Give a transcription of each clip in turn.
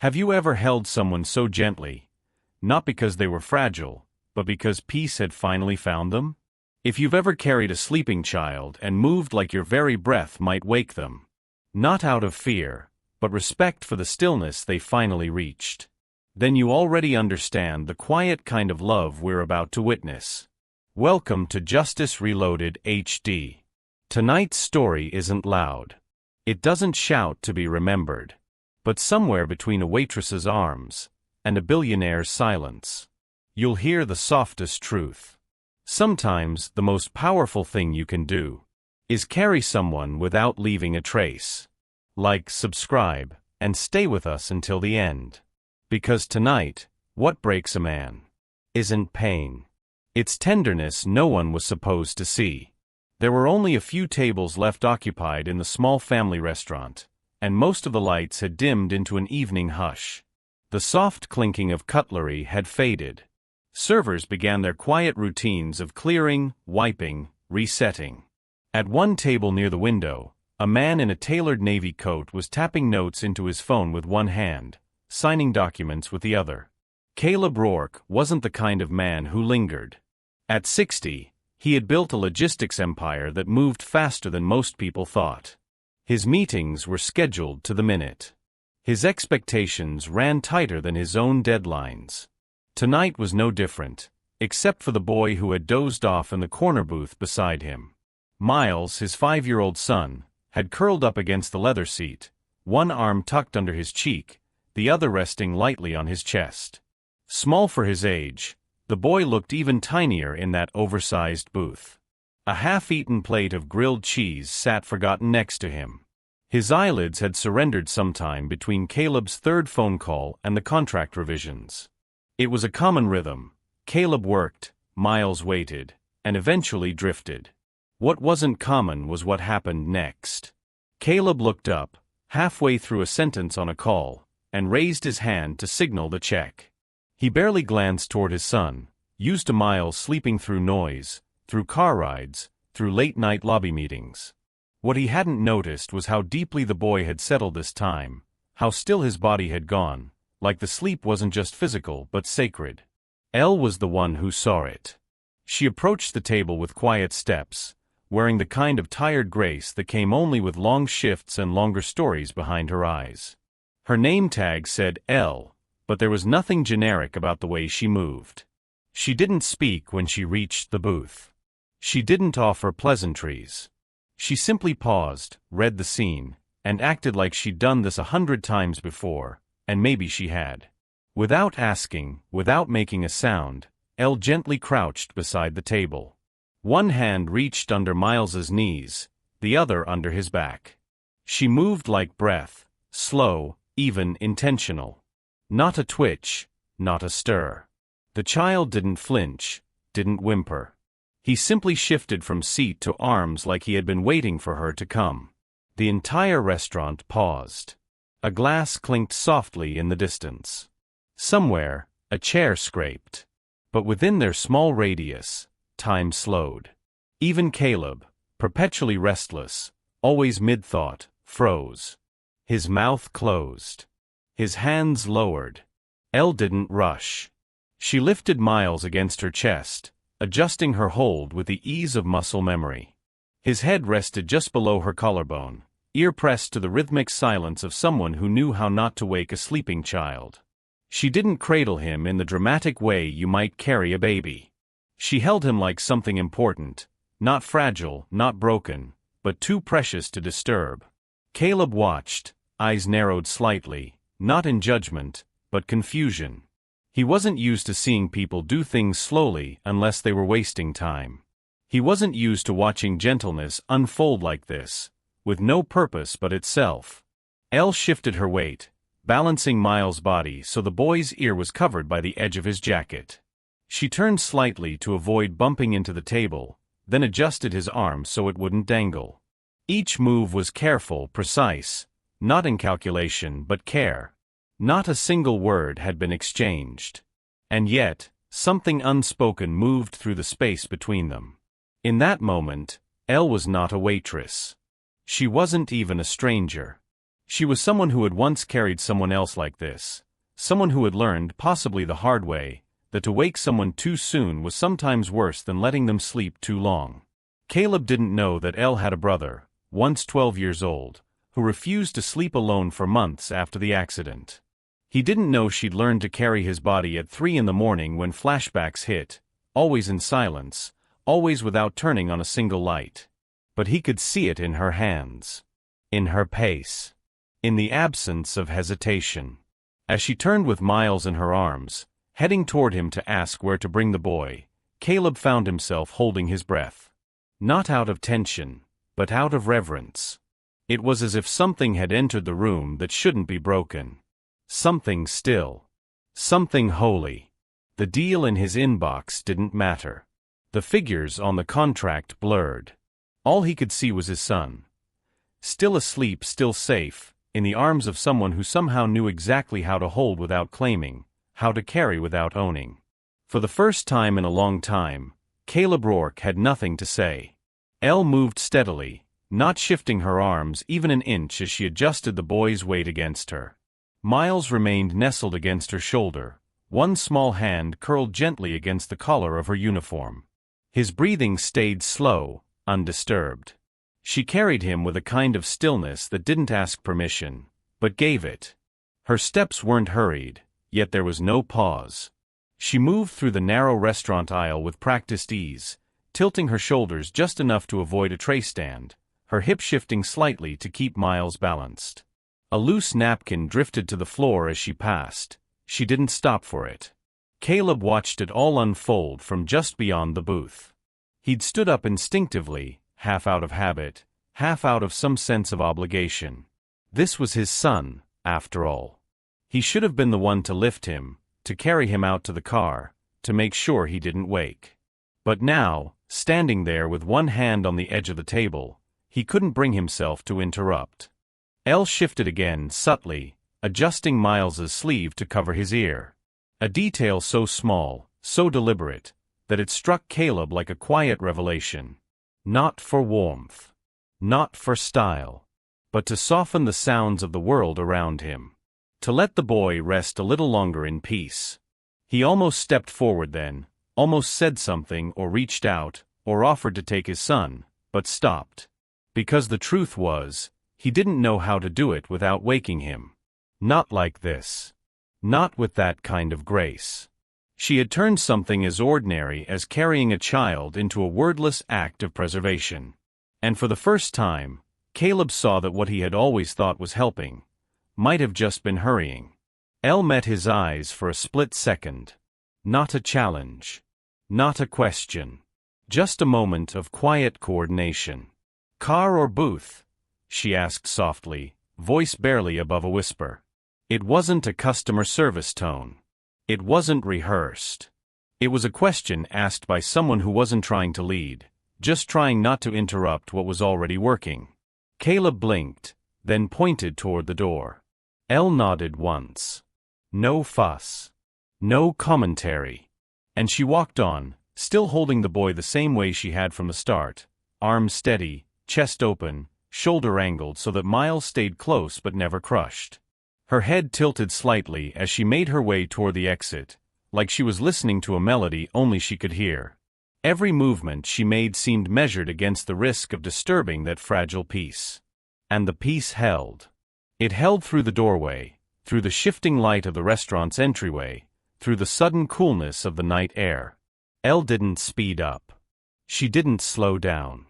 Have you ever held someone so gently, not because they were fragile, but because peace had finally found them? If you've ever carried a sleeping child and moved like your very breath might wake them, not out of fear, but respect for the stillness they finally reached, then you already understand the quiet kind of love we're about to witness. Welcome to Justice Reloaded HD. Tonight's story isn't loud. It doesn't shout to be remembered. But somewhere between a waitress's arms and a billionaire's silence, you'll hear the softest truth. Sometimes the most powerful thing you can do is carry someone without leaving a trace. Like, subscribe, and stay with us until the end. Because tonight, what breaks a man isn't pain. It's tenderness no one was supposed to see. There were only a few tables left occupied in the small family restaurant, and most of the lights had dimmed into an evening hush. The soft clinking of cutlery had faded. Servers began their quiet routines of clearing, wiping, resetting. At one table near the window, a man in a tailored navy coat was tapping notes into his phone with one hand, signing documents with the other. Caleb Rourke wasn't the kind of man who lingered. At 60, he had built a logistics empire that moved faster than most people thought. His meetings were scheduled to the minute. His expectations ran tighter than his own deadlines. Tonight was no different, except for the boy who had dozed off in the corner booth beside him. Miles, his 5-year-old son, had curled up against the leather seat, one arm tucked under his cheek, the other resting lightly on his chest. Small for his age, the boy looked even tinier in that oversized booth. A half-eaten plate of grilled cheese sat forgotten next to him. His eyelids had surrendered sometime between Caleb's third phone call and the contract revisions. It was a common rhythm. Caleb worked, Miles waited, and eventually drifted. What wasn't common was what happened next. Caleb looked up, halfway through a sentence on a call, and raised his hand to signal the check. He barely glanced toward his son, used to Miles sleeping through noise, through car rides, through late-night lobby meetings. What he hadn't noticed was how deeply the boy had settled this time, how still his body had gone, like the sleep wasn't just physical but sacred. Elle was the one who saw it. She approached the table with quiet steps, wearing the kind of tired grace that came only with long shifts and longer stories behind her eyes. Her name tag said Elle, but there was nothing generic about the way she moved. She didn't speak when she reached the booth. She didn't offer pleasantries. She simply paused, read the scene, and acted like she'd done this 100 times before, and maybe she had. Without asking, without making a sound, Elle gently crouched beside the table. One hand reached under Miles's knees, the other under his back. She moved like breath, slow, even intentional. Not a twitch, not a stir. The child didn't flinch, didn't whimper. He simply shifted from seat to arms like he had been waiting for her to come. The entire restaurant paused. A glass clinked softly in the distance. Somewhere, a chair scraped. But within their small radius, time slowed. Even Caleb, perpetually restless, always mid-thought, froze. His mouth closed. His hands lowered. Elle didn't rush. She lifted Miles against her chest, adjusting her hold with the ease of muscle memory. His head rested just below her collarbone, ear pressed to the rhythmic silence of someone who knew how not to wake a sleeping child. She didn't cradle him in the dramatic way you might carry a baby. She held him like something important, not fragile, not broken, but too precious to disturb. Caleb watched, eyes narrowed slightly, not in judgment, but confusion. He wasn't used to seeing people do things slowly unless they were wasting time. He wasn't used to watching gentleness unfold like this, with no purpose but itself. Elle shifted her weight, balancing Miles' body so the boy's ear was covered by the edge of his jacket. She turned slightly to avoid bumping into the table, then adjusted his arm so it wouldn't dangle. Each move was careful, precise, not in calculation but care. Not a single word had been exchanged. And yet, something unspoken moved through the space between them. In that moment, Elle was not a waitress. She wasn't even a stranger. She was someone who had once carried someone else like this, someone who had learned, possibly the hard way, that to wake someone too soon was sometimes worse than letting them sleep too long. Caleb didn't know that Elle had a brother, once 12 years old, who refused to sleep alone for months after the accident. He didn't know she'd learned to carry his body at 3 in the morning when flashbacks hit, always in silence, always without turning on a single light. But he could see it in her hands, in her pace, in the absence of hesitation. As she turned with Miles in her arms, heading toward him to ask where to bring the boy, Caleb found himself holding his breath. Not out of tension, but out of reverence. It was as if something had entered the room that shouldn't be broken. Something still. Something holy. The deal in his inbox didn't matter. The figures on the contract blurred. All he could see was his son. Still asleep, still safe, in the arms of someone who somehow knew exactly how to hold without claiming, how to carry without owning. For the first time in a long time, Caleb Rourke had nothing to say. Elle moved steadily, not shifting her arms even an inch as she adjusted the boy's weight against her. Miles remained nestled against her shoulder, one small hand curled gently against the collar of her uniform. His breathing stayed slow, undisturbed. She carried him with a kind of stillness that didn't ask permission, but gave it. Her steps weren't hurried, yet there was no pause. She moved through the narrow restaurant aisle with practiced ease, tilting her shoulders just enough to avoid a tray stand, her hip shifting slightly to keep Miles balanced. A loose napkin drifted to the floor as she passed. She didn't stop for it. Caleb watched it all unfold from just beyond the booth. He'd stood up instinctively, half out of habit, half out of some sense of obligation. This was his son, after all. He should have been the one to lift him, to carry him out to the car, to make sure he didn't wake. But now, standing there with one hand on the edge of the table, he couldn't bring himself to interrupt. Elle shifted again, subtly, adjusting Miles's sleeve to cover his ear. A detail so small, so deliberate, that it struck Caleb like a quiet revelation. Not for warmth. Not for style. But to soften the sounds of the world around him. To let the boy rest a little longer in peace. He almost stepped forward then, almost said something or reached out, or offered to take his son, but stopped. Because the truth was, he didn't know how to do it without waking him. Not like this. Not with that kind of grace. She had turned something as ordinary as carrying a child into a wordless act of preservation. And for the first time, Caleb saw that what he had always thought was helping might have just been hurrying. Elle met his eyes for a split second. Not a challenge. Not a question. Just a moment of quiet coordination. "Car or booth?" she asked softly, voice barely above a whisper. It wasn't a customer service tone. It wasn't rehearsed. It was a question asked by someone who wasn't trying to lead, just trying not to interrupt what was already working. Caleb blinked, then pointed toward the door. Elle nodded once. No fuss. No commentary. And she walked on, still holding the boy the same way she had from the start, arms steady, chest open, shoulder angled so that Miles stayed close but never crushed. Her head tilted slightly as she made her way toward the exit, like she was listening to a melody only she could hear. Every movement she made seemed measured against the risk of disturbing that fragile peace. And the peace held. It held through the doorway, through the shifting light of the restaurant's entryway, through the sudden coolness of the night air. Elle didn't speed up. She didn't slow down.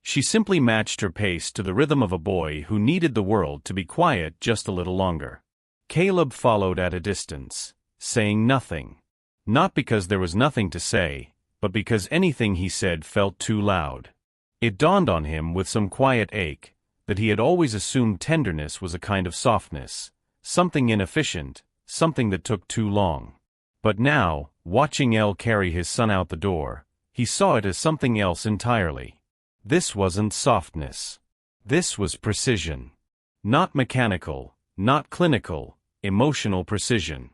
She simply matched her pace to the rhythm of a boy who needed the world to be quiet just a little longer. Caleb followed at a distance, saying nothing. Not because there was nothing to say, but because anything he said felt too loud. It dawned on him with some quiet ache that he had always assumed tenderness was a kind of softness, something inefficient, something that took too long. But now, watching Elle carry his son out the door, he saw it as something else entirely. This wasn't softness. This was precision. Not mechanical, not clinical, emotional precision.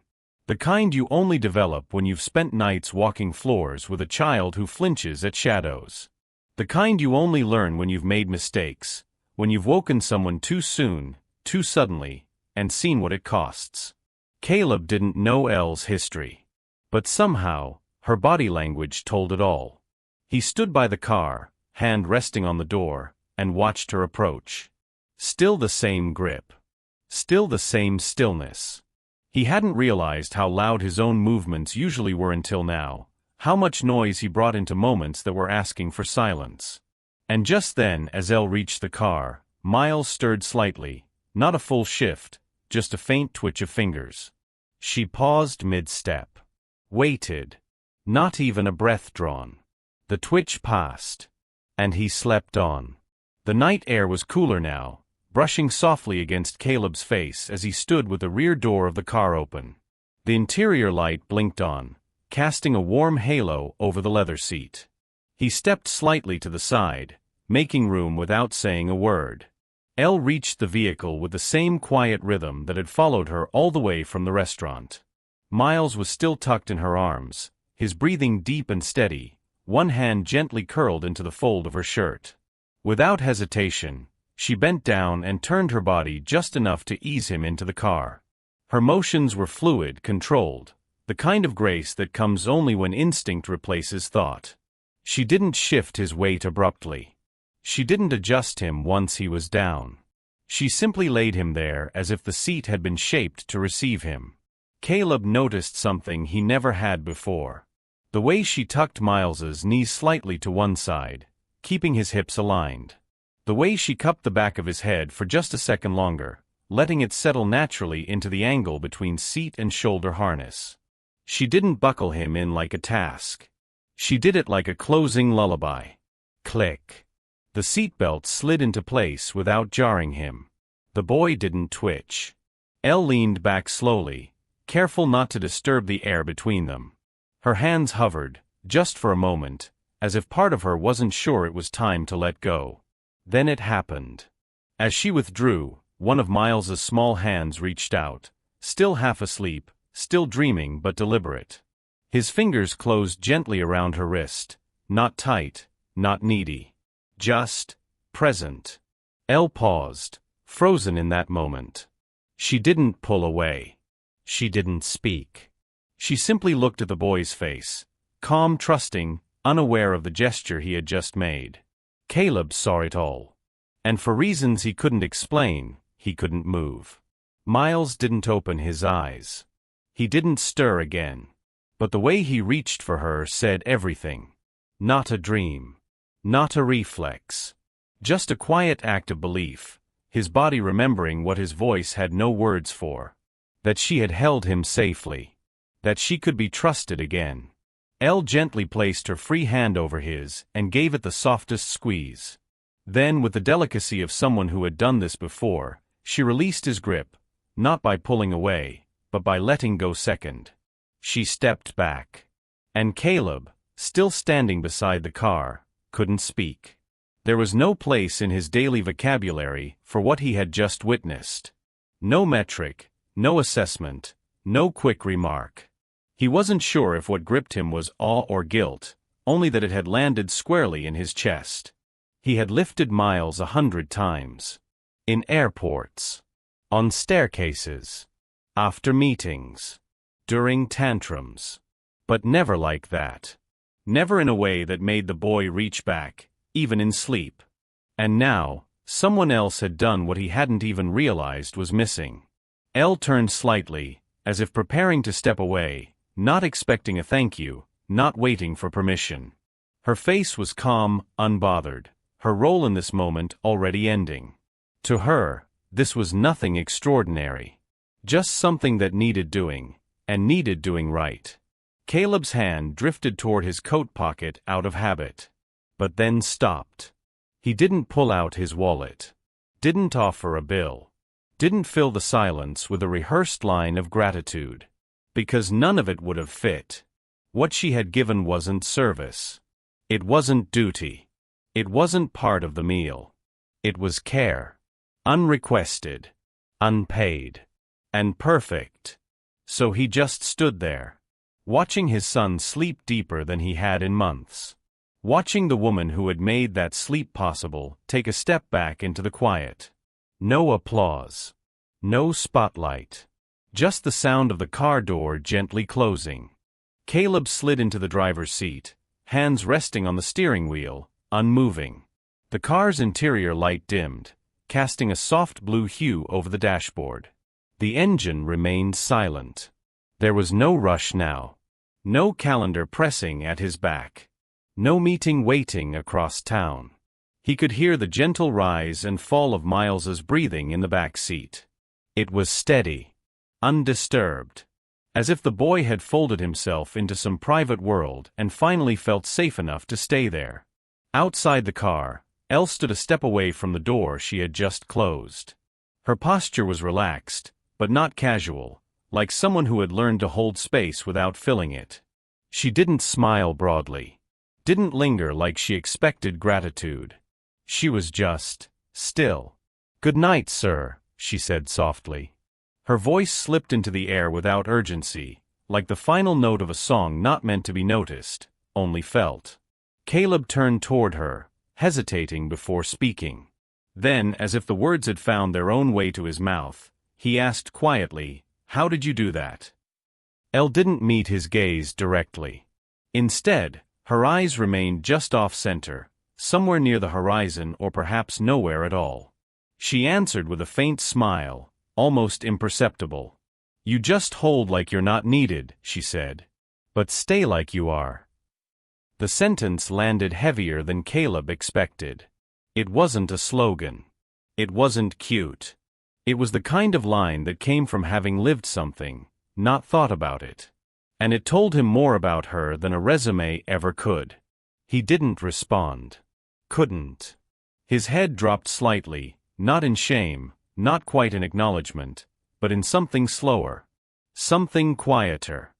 The kind you only develop when you've spent nights walking floors with a child who flinches at shadows. The kind you only learn when you've made mistakes, when you've woken someone too soon, too suddenly, and seen what it costs. Caleb didn't know Elle's history. But somehow, her body language told it all. He stood by the car, hand resting on the door, and watched her approach. Still the same grip. Still the same stillness. He hadn't realized how loud his own movements usually were until now, how much noise he brought into moments that were asking for silence. And just then, as Elle reached the car, Miles stirred slightly, not a full shift, just a faint twitch of fingers. She paused mid-step. Waited. Not even a breath drawn. The twitch passed. And he slept on. The night air was cooler now, brushing softly against Caleb's face as he stood with the rear door of the car open. The interior light blinked on, casting a warm halo over the leather seat. He stepped slightly to the side, making room without saying a word. Elle reached the vehicle with the same quiet rhythm that had followed her all the way from the restaurant. Miles was still tucked in her arms, his breathing deep and steady, one hand gently curled into the fold of her shirt. Without hesitation, she bent down and turned her body just enough to ease him into the car. Her motions were fluid, controlled, the kind of grace that comes only when instinct replaces thought. She didn't shift his weight abruptly. She didn't adjust him once he was down. She simply laid him there as if the seat had been shaped to receive him. Caleb noticed something he never had before. The way she tucked Miles's knees slightly to one side, keeping his hips aligned. The way she cupped the back of his head for just a second longer, letting it settle naturally into the angle between seat and shoulder harness. She didn't buckle him in like a task. She did it like a closing lullaby. Click. The seatbelt slid into place without jarring him. The boy didn't twitch. Elle leaned back slowly, careful not to disturb the air between them. Her hands hovered, just for a moment, as if part of her wasn't sure it was time to let go. Then it happened. As she withdrew, one of Miles's small hands reached out, still half asleep, still dreaming but deliberate. His fingers closed gently around her wrist, not tight, not needy. Just present. Elle paused, frozen in that moment. She didn't pull away. She didn't speak. She simply looked at the boy's face, calm, trusting, unaware of the gesture he had just made. Caleb saw it all. And for reasons he couldn't explain, he couldn't move. Miles didn't open his eyes. He didn't stir again. But the way he reached for her said everything. Not a dream. Not a reflex. Just a quiet act of belief, his body remembering what his voice had no words for. That she had held him safely. That she could be trusted again. Elle gently placed her free hand over his and gave it the softest squeeze. Then, with the delicacy of someone who had done this before, she released his grip, not by pulling away, but by letting go second. She stepped back. And Caleb, still standing beside the car, couldn't speak. There was no place in his daily vocabulary for what he had just witnessed. No metric, no assessment, no quick remark. He wasn't sure if what gripped him was awe or guilt, only that it had landed squarely in his chest. He had lifted Miles 100 times. In airports. On staircases. After meetings. During tantrums. But never like that. Never in a way that made the boy reach back, even in sleep. And now, someone else had done what he hadn't even realized was missing. Elle turned slightly, as if preparing to step away, not expecting a thank you, not waiting for permission. Her face was calm, unbothered, her role in this moment already ending. To her, this was nothing extraordinary. Just something that needed doing, and needed doing right. Caleb's hand drifted toward his coat pocket out of habit. But then stopped. He didn't pull out his wallet. Didn't offer a bill. Didn't fill the silence with a rehearsed line of gratitude. Because none of it would have fit. What she had given wasn't service. It wasn't duty. It wasn't part of the meal. It was care. Unrequested. Unpaid. And perfect. So he just stood there. Watching his son sleep deeper than he had in months. Watching the woman who had made that sleep possible take a step back into the quiet. No applause. No spotlight. Just the sound of the car door gently closing. Caleb slid into the driver's seat, hands resting on the steering wheel, unmoving. The car's interior light dimmed, casting a soft blue hue over the dashboard. The engine remained silent. There was no rush now. No calendar pressing at his back. No meeting waiting across town. He could hear the gentle rise and fall of Miles's breathing in the back seat. It was steady, undisturbed, as if the boy had folded himself into some private world and finally felt safe enough to stay there. Outside the car, Elle stood a step away from the door she had just closed. Her posture was relaxed, but not casual, like someone who had learned to hold space without filling it. She didn't smile broadly. Didn't linger like she expected gratitude. She was just still. "Good night, sir," she said softly. Her voice slipped into the air without urgency, like the final note of a song not meant to be noticed, only felt. Caleb turned toward her, hesitating before speaking. Then, as if the words had found their own way to his mouth, he asked quietly, "How did you do that?" Elle didn't meet his gaze directly. Instead, her eyes remained just off-center, somewhere near the horizon or perhaps nowhere at all. She answered with a faint smile, almost imperceptible. "You just hold like you're not needed," she said. "But stay like you are." The sentence landed heavier than Caleb expected. It wasn't a slogan. It wasn't cute. It was the kind of line that came from having lived something, not thought about it. And it told him more about her than a resume ever could. He didn't respond. Couldn't. His head dropped slightly, not in shame, not quite in acknowledgement, but in something slower. Something quieter.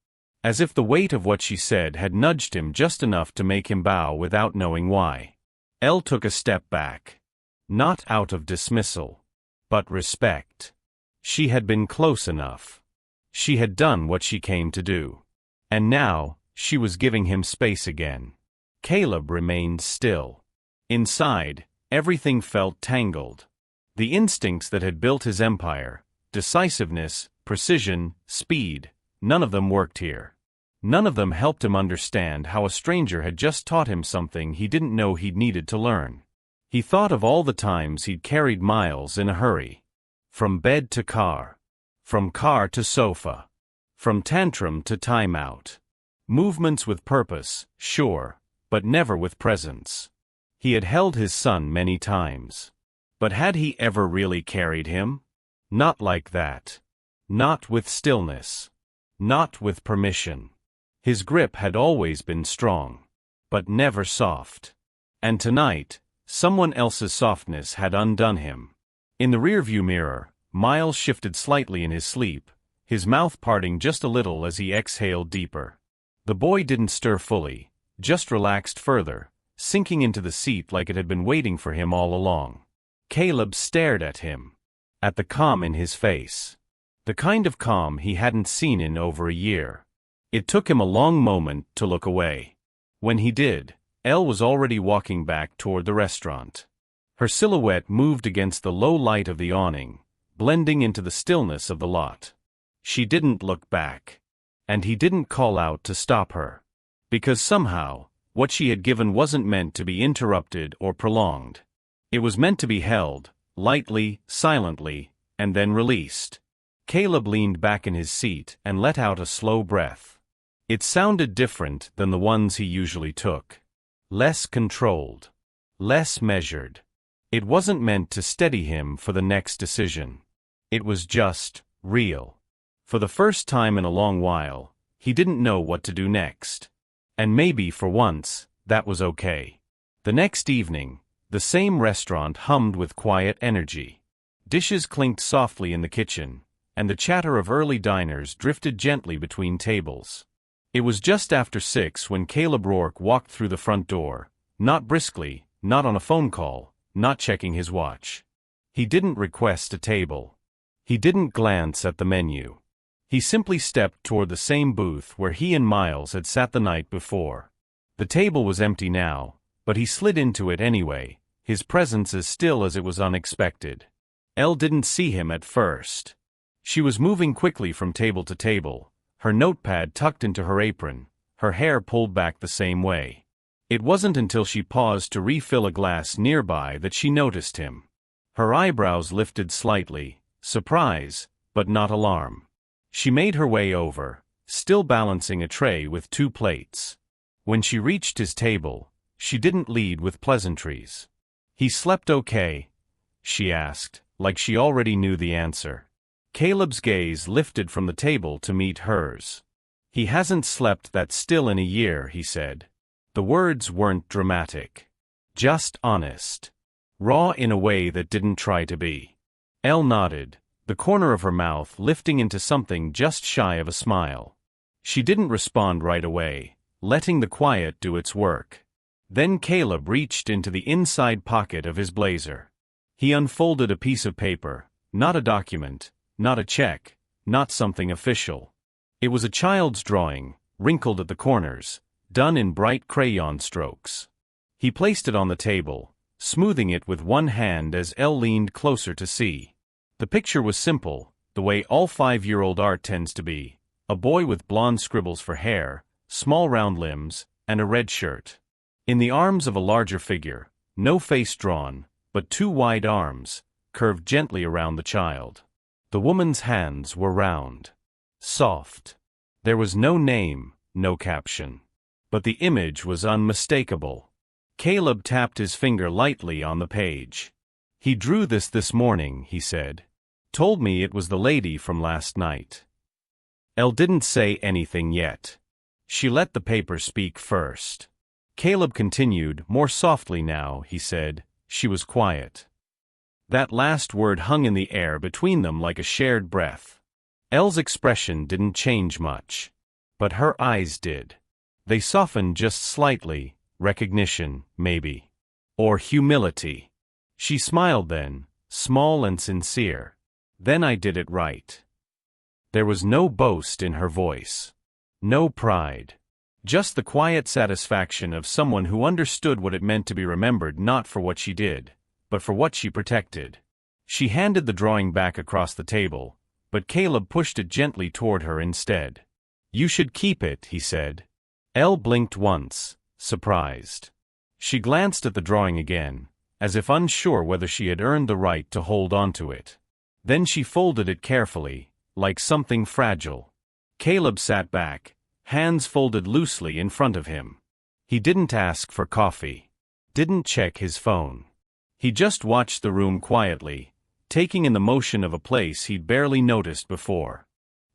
As if the weight of what she said had nudged him just enough to make him bow without knowing why. Elle took a step back. Not out of dismissal, but respect. She had been close enough. She had done what she came to do. And now, she was giving him space again. Caleb remained still. Inside, everything felt tangled. The instincts that had built his empire, decisiveness, precision, speed, none of them worked here. None of them helped him understand how a stranger had just taught him something he didn't know he'd needed to learn. He thought of all the times he'd carried Miles in a hurry. From bed to car. From car to sofa. From tantrum to timeout. Movements with purpose, sure, but never with presence. He had held his son many times. But had he ever really carried him? Not like that. Not with stillness. Not with permission. His grip had always been strong, but never soft. And tonight, someone else's softness had undone him. In the rearview mirror, Miles shifted slightly in his sleep, his mouth parting just a little as he exhaled deeper. The boy didn't stir fully, just relaxed further, sinking into the seat like it had been waiting for him all along. Caleb stared at him, at the calm in his face. The kind of calm he hadn't seen in over a year. It took him a long moment to look away. When he did, Elle was already walking back toward the restaurant. Her silhouette moved against the low light of the awning, blending into the stillness of the lot. She didn't look back. And he didn't call out to stop her. Because somehow, what she had given wasn't meant to be interrupted or prolonged. It was meant to be held, lightly, silently, and then released. Caleb leaned back in his seat and let out a slow breath. It sounded different than the ones he usually took. Less controlled. Less measured. It wasn't meant to steady him for the next decision. It was just real. For the first time in a long while, he didn't know what to do next. And maybe for once, that was okay. The next evening, the same restaurant hummed with quiet energy. Dishes clinked softly in the kitchen, and the chatter of early diners drifted gently between tables. It was just after 6 when Caleb Rourke walked through the front door, not briskly, not on a phone call, not checking his watch. He didn't request a table. He didn't glance at the menu. He simply stepped toward the same booth where he and Miles had sat the night before. The table was empty now, but he slid into it anyway, his presence as still as it was unexpected. Elle didn't see him at first. She was moving quickly from table to table, her notepad tucked into her apron, her hair pulled back the same way. It wasn't until she paused to refill a glass nearby that she noticed him. Her eyebrows lifted slightly, surprise, but not alarm. She made her way over, still balancing a tray with 2 plates. When she reached his table, she didn't lead with pleasantries. "He slept okay?" she asked, like she already knew the answer. Caleb's gaze lifted from the table to meet hers. "He hasn't slept that still in a year," he said. The words weren't dramatic. Just honest. Raw in a way that didn't try to be. Elle nodded, the corner of her mouth lifting into something just shy of a smile. She didn't respond right away, letting the quiet do its work. Then Caleb reached into the inside pocket of his blazer. He unfolded a piece of paper, not a document, not a check, not something official. It was a child's drawing, wrinkled at the corners, done in bright crayon strokes. He placed it on the table, smoothing it with one hand as Elle leaned closer to see. The picture was simple, the way all 5-year-old art tends to be: a boy with blonde scribbles for hair, small round limbs, and a red shirt. In the arms of a larger figure, no face drawn, but 2 wide arms, curved gently around the child. The woman's hands were round. Soft. There was no name, no caption. But the image was unmistakable. Caleb tapped his finger lightly on the page. "He drew this morning," he said. "Told me it was the lady from last night." Elle didn't say anything yet. She let the paper speak first. Caleb continued, more softly now, he said. She was quiet. That last word hung in the air between them like a shared breath. Elle's expression didn't change much. But her eyes did. They softened just slightly, recognition, maybe. Or humility. She smiled then, small and sincere. "Then I did it right." There was no boast in her voice. No pride. Just the quiet satisfaction of someone who understood what it meant to be remembered not for what she did, but for what she protected. She handed the drawing back across the table, but Caleb pushed it gently toward her instead. "You should keep it," he said. Elle blinked once, surprised. She glanced at the drawing again, as if unsure whether she had earned the right to hold onto it. Then she folded it carefully, like something fragile. Caleb sat back, hands folded loosely in front of him. He didn't ask for coffee. Didn't check his phone. He just watched the room quietly, taking in the motion of a place he'd barely noticed before.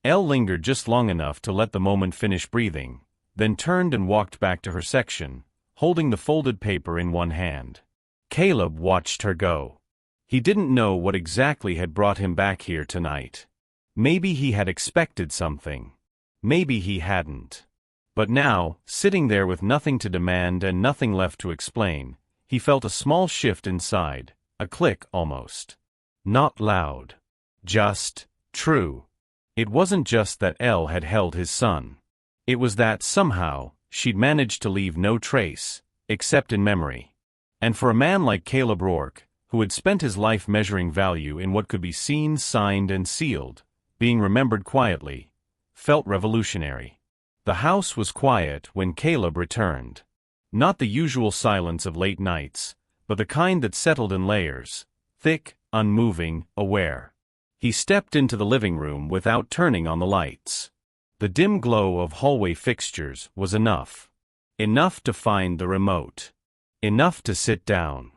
Elle lingered just long enough to let the moment finish breathing, then turned and walked back to her section, holding the folded paper in one hand. Caleb watched her go. He didn't know what exactly had brought him back here tonight. Maybe he had expected something. Maybe he hadn't. But now, sitting there with nothing to demand and nothing left to explain, he felt a small shift inside, a click almost. Not loud. Just true. It wasn't just that Elle had held his son. It was that, somehow, she'd managed to leave no trace, except in memory. And for a man like Caleb Rourke, who had spent his life measuring value in what could be seen, signed, and sealed, being remembered quietly, felt revolutionary. The house was quiet when Caleb returned. Not the usual silence of late nights, but the kind that settled in layers, thick, unmoving, aware. He stepped into the living room without turning on the lights. The dim glow of hallway fixtures was enough. Enough to find the remote. Enough to sit down.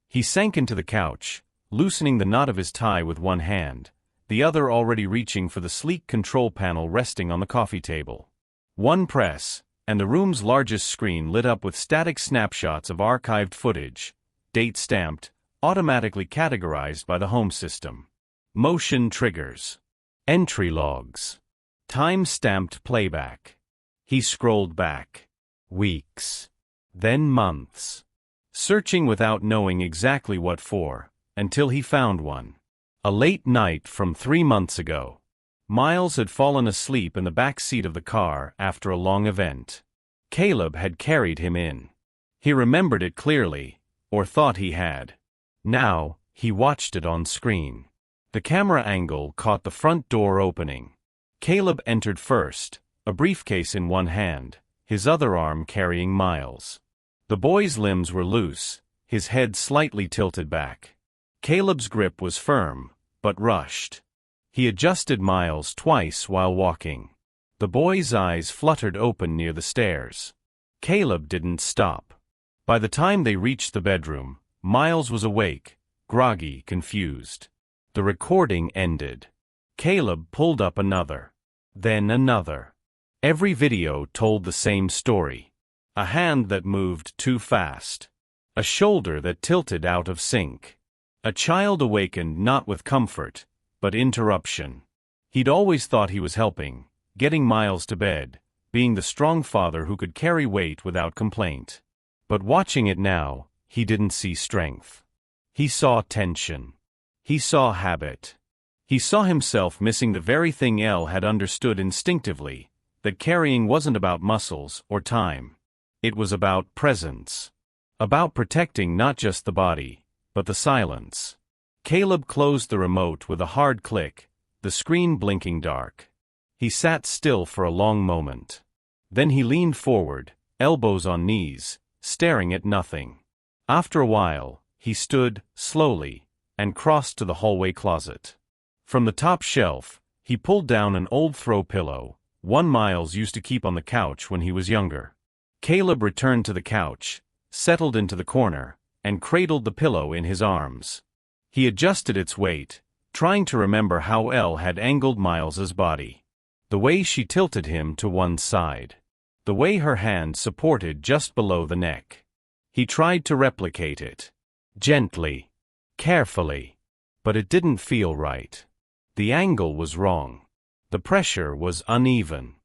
He sank into the couch, loosening the knot of his tie with one hand, the other already reaching for the sleek control panel resting on the coffee table. One press, and the room's largest screen lit up with static snapshots of archived footage, date-stamped, automatically categorized by the home system. Motion triggers. Entry logs. Time-stamped playback. He scrolled back. Weeks. Then months. Searching without knowing exactly what for, until he found one. A late night from 3 months ago. Miles had fallen asleep in the back seat of the car after a long event. Caleb had carried him in. He remembered it clearly, or thought he had. Now, he watched it on screen. The camera angle caught the front door opening. Caleb entered first, a briefcase in one hand, his other arm carrying Miles. The boy's limbs were loose, his head slightly tilted back. Caleb's grip was firm, but rushed. He adjusted Miles twice while walking. The boy's eyes fluttered open near the stairs. Caleb didn't stop. By the time they reached the bedroom, Miles was awake, groggy, confused. The recording ended. Caleb pulled up another. Then another. Every video told the same story. A hand that moved too fast. A shoulder that tilted out of sync. A child awakened not with comfort, but interruption. He'd always thought he was helping, getting Miles to bed, being the strong father who could carry weight without complaint. But watching it now, he didn't see strength. He saw tension. He saw habit. He saw himself missing the very thing Elle had understood instinctively, that carrying wasn't about muscles or time. It was about presence. About protecting not just the body, but the silence. Caleb closed the remote with a hard click, the screen blinking dark. He sat still for a long moment. Then he leaned forward, elbows on knees, staring at nothing. After a while, he stood, slowly, and crossed to the hallway closet. From the top shelf, he pulled down an old throw pillow, one Miles used to keep on the couch when he was younger. Caleb returned to the couch, settled into the corner, and cradled the pillow in his arms. He adjusted its weight, trying to remember how Elle had angled Miles's body. The way she tilted him to one side. The way her hand supported just below the neck. He tried to replicate it. Gently. Carefully. But it didn't feel right. The angle was wrong. The pressure was uneven.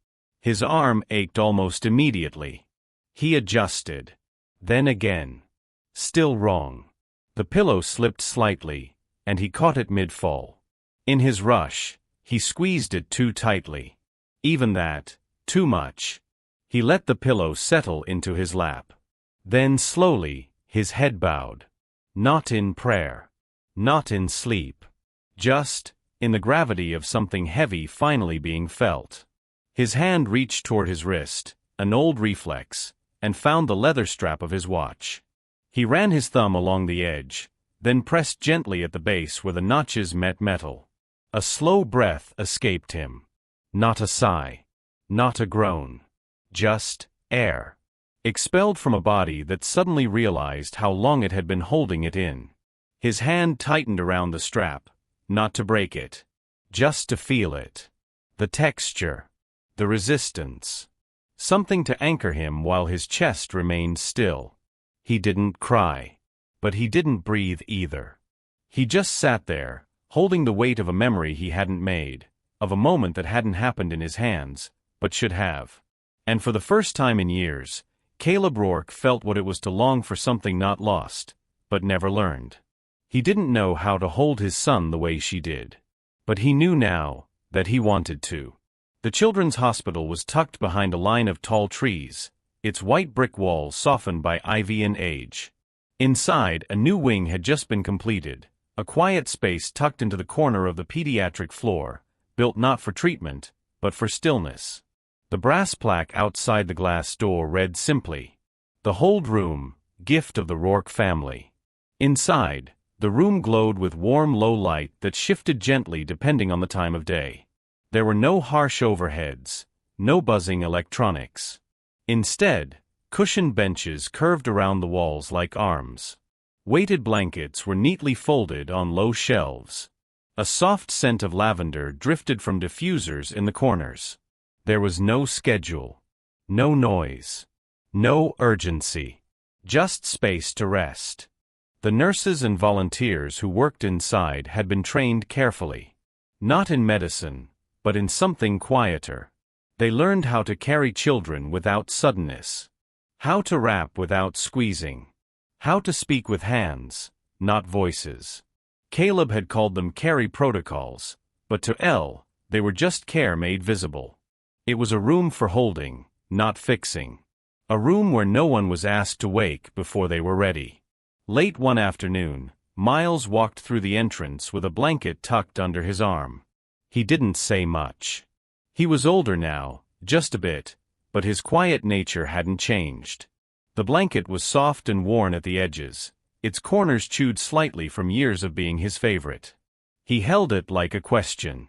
His arm ached almost immediately. He adjusted. Then again. Still wrong. The pillow slipped slightly, and he caught it mid-fall. In his rush, he squeezed it too tightly. Even that, too much. He let the pillow settle into his lap. Then slowly, his head bowed. Not in prayer. Not in sleep. Just, in the gravity of something heavy finally being felt. His hand reached toward his wrist, an old reflex, and found the leather strap of his watch. He ran his thumb along the edge, then pressed gently at the base where the notches met metal. A slow breath escaped him. Not a sigh. Not a groan. Just air. Expelled from a body that suddenly realized how long it had been holding it in. His hand tightened around the strap, not to break it. Just to feel it. The texture. The resistance. Something to anchor him while his chest remained still. He didn't cry. But he didn't breathe either. He just sat there, holding the weight of a memory he hadn't made, of a moment that hadn't happened in his hands, but should have. And for the first time in years, Caleb Rourke felt what it was to long for something not lost, but never learned. He didn't know how to hold his son the way she did. But he knew now that he wanted to. The children's hospital was tucked behind a line of tall trees, its white brick walls softened by ivy and age. Inside, a new wing had just been completed, a quiet space tucked into the corner of the pediatric floor, built not for treatment, but for stillness. The brass plaque outside the glass door read simply, "The Hold Room, Gift of the Rourke Family." Inside, the room glowed with warm low light that shifted gently depending on the time of day. There were no harsh overheads, no buzzing electronics. Instead, cushioned benches curved around the walls like arms. Weighted blankets were neatly folded on low shelves. A soft scent of lavender drifted from diffusers in the corners. There was no schedule. No noise. No urgency. Just space to rest. The nurses and volunteers who worked inside had been trained carefully. Not in medicine, but in something quieter. They learned how to carry children without suddenness. How to wrap without squeezing. How to speak with hands, not voices. Caleb had called them carry protocols, but to Elle, they were just care made visible. It was a room for holding, not fixing. A room where no one was asked to wake before they were ready. Late one afternoon, Miles walked through the entrance with a blanket tucked under his arm. He didn't say much. He was older now, just a bit, but his quiet nature hadn't changed. The blanket was soft and worn at the edges, its corners chewed slightly from years of being his favorite. He held it like a question.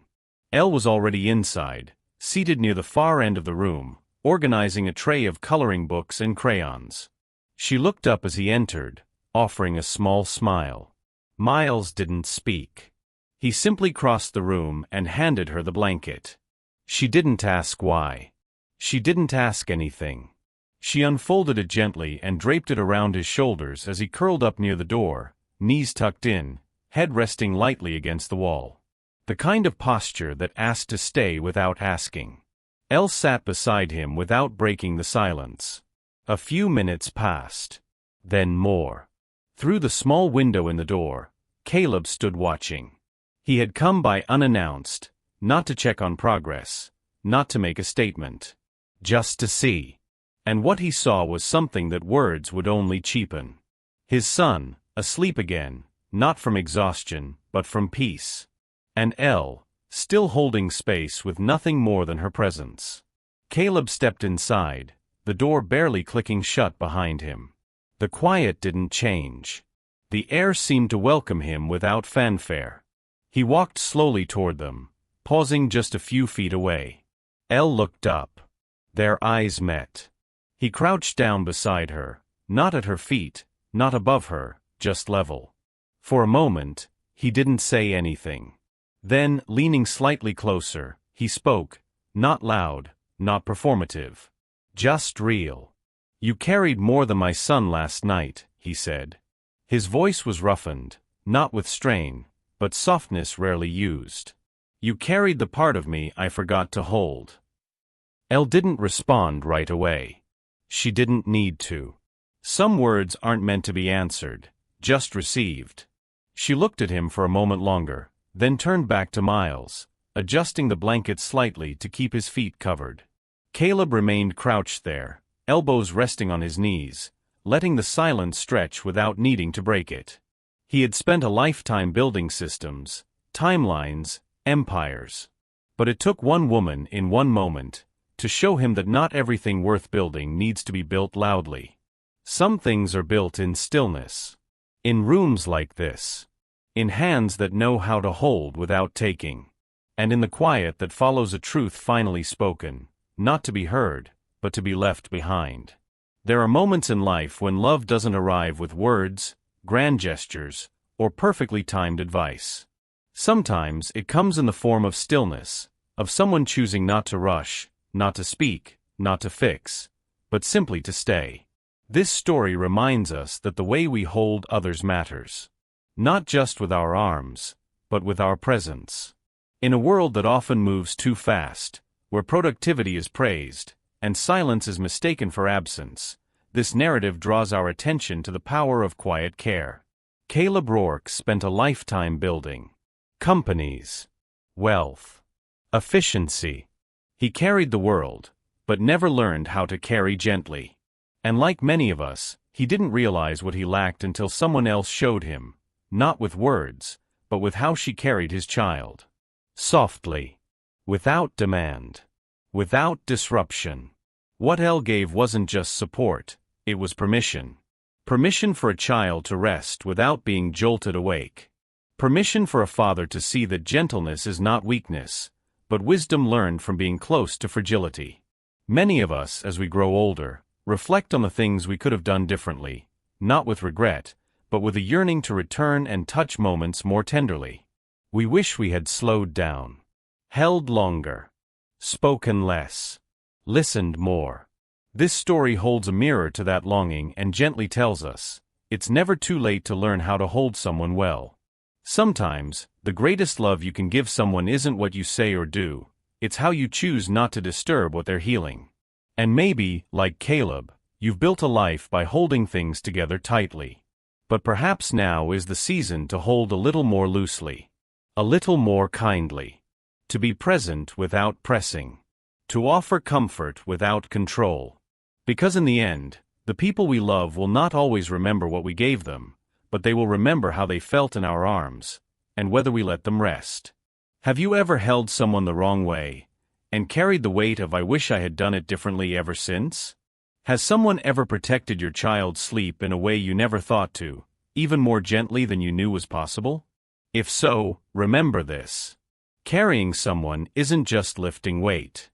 Elle was already inside, seated near the far end of the room, organizing a tray of coloring books and crayons. She looked up as he entered, offering a small smile. Miles didn't speak. He simply crossed the room and handed her the blanket. She didn't ask why. She didn't ask anything. She unfolded it gently and draped it around his shoulders as he curled up near the door, knees tucked in, head resting lightly against the wall. The kind of posture that asked to stay without asking. Elle sat beside him without breaking the silence. A few minutes passed. Then more. Through the small window in the door, Caleb stood watching. He had come by unannounced, not to check on progress, not to make a statement. Just to see. And what he saw was something that words would only cheapen. His son, asleep again, not from exhaustion, but from peace. And Elle, still holding space with nothing more than her presence. Caleb stepped inside, the door barely clicking shut behind him. The quiet didn't change. The air seemed to welcome him without fanfare. He walked slowly toward them, pausing just a few feet away. Elle looked up. Their eyes met. He crouched down beside her, not at her feet, not above her, just level. For a moment, he didn't say anything. Then, leaning slightly closer, he spoke, not loud, not performative. Just real. You carried more than my son last night, he said. His voice was roughened, not with strain, but softness rarely used. You carried the part of me I forgot to hold. Elle didn't respond right away. She didn't need to. Some words aren't meant to be answered, just received. She looked at him for a moment longer, then turned back to Miles, adjusting the blanket slightly to keep his feet covered. Caleb remained crouched there, elbows resting on his knees, letting the silence stretch without needing to break it. He had spent a lifetime building systems, timelines, empires. But it took one woman in one moment to show him that not everything worth building needs to be built loudly. Some things are built in stillness. In rooms like this. In hands that know how to hold without taking. And in the quiet that follows a truth finally spoken, not to be heard, but to be left behind. There are moments in life when love doesn't arrive with words, grand gestures, or perfectly timed advice. Sometimes it comes in the form of stillness, of someone choosing not to rush, not to speak, not to fix, but simply to stay. This story reminds us that the way we hold others matters. Not just with our arms, but with our presence. In a world that often moves too fast, where productivity is praised, and silence is mistaken for absence, this narrative draws our attention to the power of quiet care. Caleb Rourke spent a lifetime building companies, wealth, efficiency. He carried the world, but never learned how to carry gently. And like many of us, he didn't realize what he lacked until someone else showed him, not with words, but with how she carried his child. Softly. Without demand. Without disruption. What Elle gave wasn't just support, it was permission. Permission for a child to rest without being jolted awake. Permission for a father to see that gentleness is not weakness, but wisdom learned from being close to fragility. Many of us, as we grow older, reflect on the things we could have done differently, not with regret, but with a yearning to return and touch moments more tenderly. We wish we had slowed down, held longer, spoken less, listened more. This story holds a mirror to that longing and gently tells us, it's never too late to learn how to hold someone well. Sometimes, the greatest love you can give someone isn't what you say or do, it's how you choose not to disturb what they're healing. And maybe, like Caleb, you've built a life by holding things together tightly. But perhaps now is the season to hold a little more loosely. A little more kindly. To be present without pressing. To offer comfort without control. Because in the end, the people we love will not always remember what we gave them, but they will remember how they felt in our arms, and whether we let them rest. Have you ever held someone the wrong way, and carried the weight of "I wish I had done it differently" ever since? Has someone ever protected your child's sleep in a way you never thought to, even more gently than you knew was possible? If so, remember this. Carrying someone isn't just lifting weight.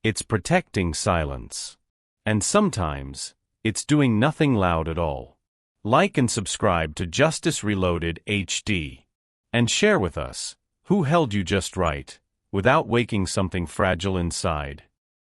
It's protecting silence. And sometimes, it's doing nothing loud at all. Like and subscribe to Justice Reloaded HD. And share with us, who held you just right, without waking something fragile inside.